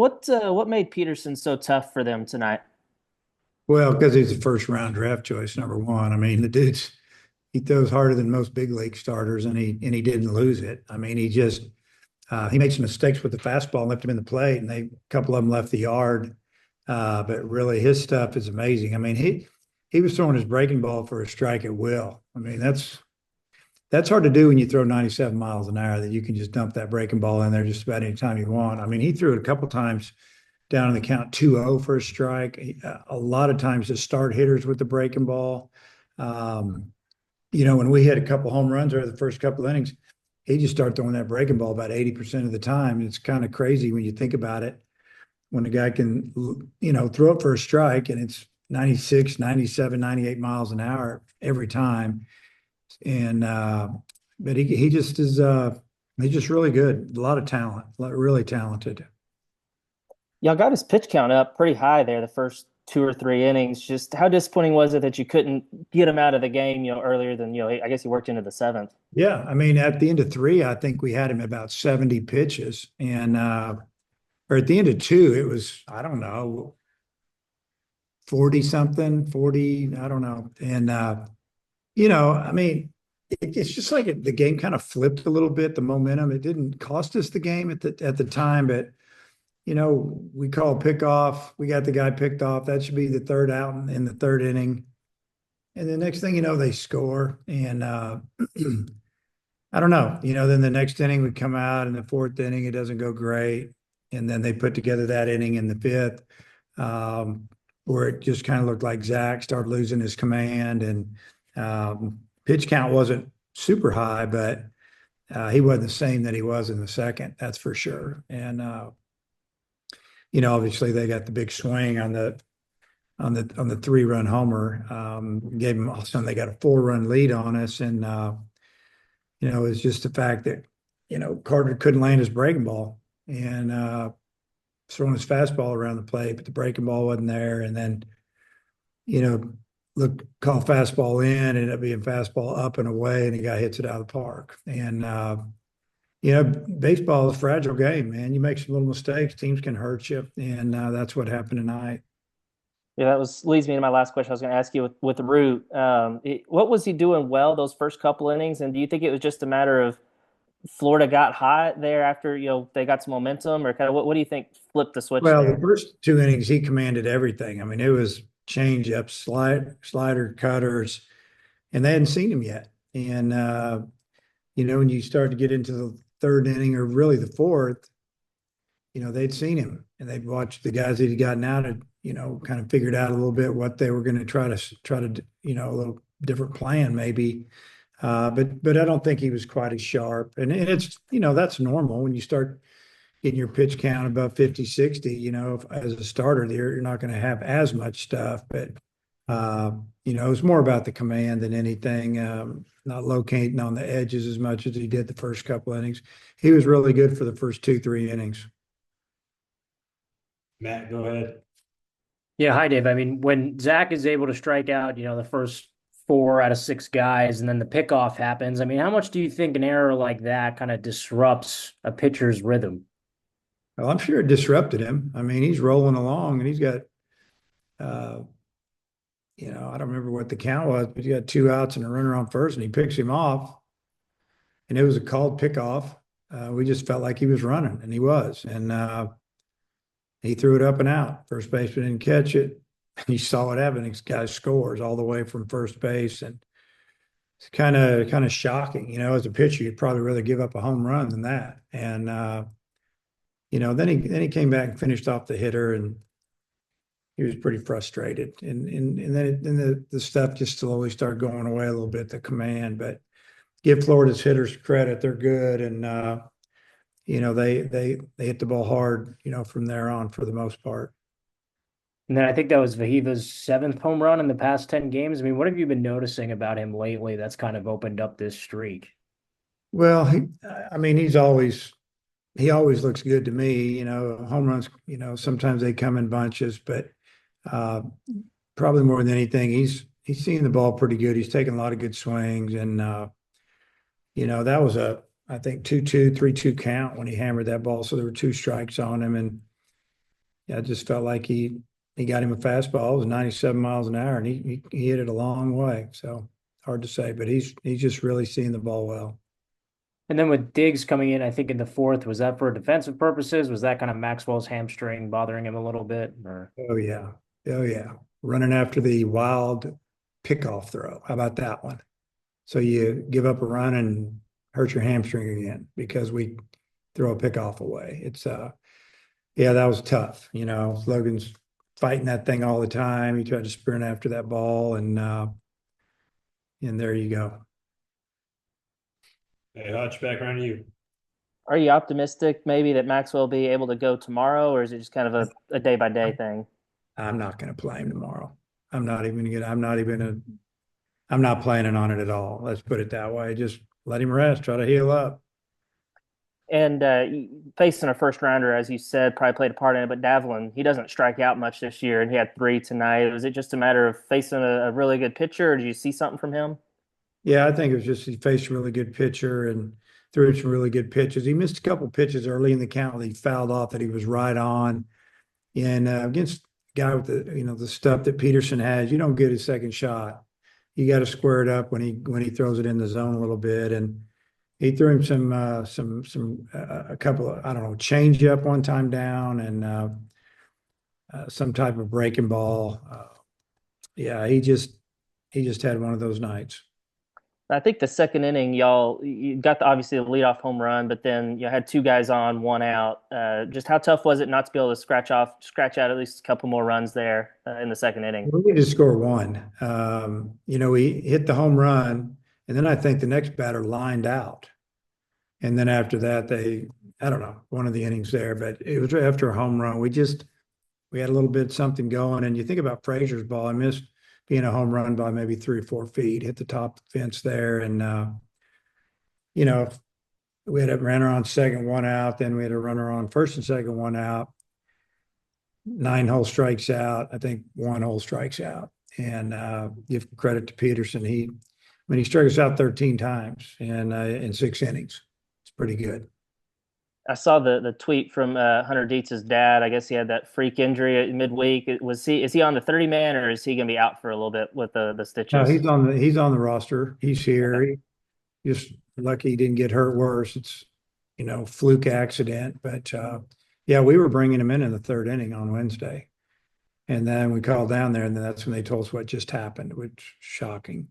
What made Peterson so tough for them tonight? Well, because he's a first round draft choice, number one. I mean, he throws harder than most big league starters, and he didn't lose it. I mean, he made some mistakes with the fastball and left him in the plate, and a couple of them left the yard. But really, his stuff is amazing. I mean, he was throwing his breaking ball for a strike at will. I mean, that's hard to do when you throw 97 miles an hour. That you can just dump that breaking ball in there just about any time you want. I mean, he threw it a couple times down in the count 2-0 for a strike. A lot of times to start hitters with the breaking ball. Um, when we hit a couple home runs over the first couple innings, he just started throwing that breaking ball about 80% of the time. It's kind of crazy when you think about it. When a guy can, throw it for a strike and it's 96, 97, 98 miles an hour every time. And but he just is he's just really good. A lot of talent, really talented. Y'all got his pitch count up pretty high there the first two or three innings. Just how disappointing was it that you couldn't get him out of the game, earlier than, I guess he worked into the seventh. Yeah, I mean, at the end of three, I think we had him about 70 pitches, and or at the end of two, it was I don't know 40 something, 40, I don't know, and I mean, it's just like the game kind of flipped a little bit. The momentum it didn't cost us the game at the time, but we call pickoff. We got the guy picked off. That should be the third out in the third inning, and the next thing you know, they score, and I don't know. Then the next inning would come out in the fourth inning, it doesn't go great. And then they put together that inning in the fifth, where it just kind of looked like Zach started losing his command and pitch count wasn't super high, but he wasn't the same that he was in the second, that's for sure. And obviously they got the big swing on the 3-run homer. Gave them all of a sudden they got a 4-run lead on us. And it's just the fact that, Carter couldn't land his breaking ball and throwing his fastball around the plate, but the breaking ball wasn't there. And then, you know, call fastball in, ended up being fastball up and away, and the guy hits it out of the park. And, baseball is a fragile game, man. You make some little mistakes, teams can hurt you. And that's what happened tonight. Yeah, that was leads me to my last question. I was going to ask you with Root. What was he doing well those first couple innings? And do you think it was just a matter of Florida got hot there after they got some momentum, or kind of what do you think flipped the switch Well, the there? first two innings, he commanded everything. I mean, it was change up, slider, cutters, and they hadn't seen him yet. And when you start to get into the third inning or really the fourth, they'd seen him and they'd watched the guys that he'd gotten out and, kind of figured out a little bit what they were going to try to, a little different plan maybe. But I don't think he was quite as sharp. And it's, that's normal when you start getting your pitch count above 50, 60, as a starter there, you're not going to have as much stuff, but it was more about the command than anything, not locating on the edges as much as he did the first couple innings. He was really good for the first 2, 3 innings. Matt, go ahead. Yeah, hi Dave. I mean, when Zach is able to strike out, the first 4 out of 6 guys, and then the pickoff happens. I mean, how much do you think an error like that kind of disrupts a pitcher's rhythm? Well, I'm sure it disrupted him. I mean, he's rolling along and he's got, uh, I don't remember what the count was, but he got 2 outs and a runner on first, and he picks him off, and it was a called pickoff. We just felt like he was running, and he was, and he threw it up and out. First baseman didn't catch it. You saw what happened. This guy scores all the way from first base, and it's kind of shocking. As a pitcher, you'd probably rather give up a home run than that. And then he came back and finished off the hitter, and he was pretty frustrated. And then the stuff just slowly started going away a little bit, the command. But give Florida's hitters credit; they're good, and they hit the ball hard, from there on for the most part. And then I think that was Vahiva's 7th home run in the past 10 games. I mean, what have you been noticing about him lately that's kind of opened up this streak? Well, I mean, he always looks good to me. Home runs, sometimes they come in bunches, but uh, probably more than anything, he's seeing the ball pretty good. He's taking a lot of good swings, and that was I think 2-2, 3-2 count when he hammered that ball. So there were 2 strikes on him, and yeah, I just felt like he got him a fastball. It was 97 miles an hour, and he hit it a long way. So hard to say, but he's just really seeing the ball well. And then with Diggs coming in, I think in the fourth, was that for defensive purposes? Was that kind of Maxwell's hamstring bothering him a little bit? Or Oh yeah, oh yeah, running after the wild pickoff throw. How about that one? So you give up a run and hurt your hamstring again because we throw a pickoff away. It's yeah, that was tough. You know, Logan's fighting that thing all the time. He tried to sprint after that ball, and there you go. Hey, Hutch, back around to you. Are you optimistic maybe that Maxwell will be able to go tomorrow, or is it just kind of a day by day thing? I'm not going to play him tomorrow. I'm not even gonna. I'm not even a. I'm not planning on it at all. Let's put it that way. Just let him rest. Try to heal up. And facing a first rounder, as you said, probably played a part in it. But Davlin, he doesn't strike out much this year, and he had three tonight. Was it just a matter of facing a really good pitcher, or did you see something from him? Yeah, I think it was just he faced a really good pitcher and threw some really good pitches. He missed a couple pitches early in the count that he fouled off that he was right on. And against a guy with the stuff that Peterson has, you don't get his second shot. You got to square it up when he throws it in the zone a little bit. And he threw him some a couple of, I don't know, change up one time down and some type of breaking ball. Yeah, he just had one of those nights. I think the second inning, y'all you got obviously the leadoff home run, but then you had two guys on, one out. Just how tough was it not to be able to scratch out at least a couple more runs there in the second inning? We needed to score one. We hit the home run, and then I think the next batter lined out. And then after that, I don't know, one of the innings there, but it was after a home run. We had a little bit something going. And you think about Frazier's ball, I missed being a home run by maybe 3 or 4 feet, hit the top of the fence there. And, you know, we had a runner on second, one out. Then we had a runner on first and second, one out. 9 hole strikes out. I think 1 hole strikes out. And give credit to Peterson. He struck us out 13 times in 6 innings. It's pretty good. I saw the tweet from Hunter Dietz's dad. I guess he had that freak injury at midweek. Is he on the 30 man, or is he going to be out for a little bit with the No, stitches? he's on the roster. He's Okay. here. Just lucky he didn't get hurt worse. It's fluke accident. But yeah, we were bringing him in the third inning on Wednesday, and then we called down there, and then that's when they told us what just happened, which shocking.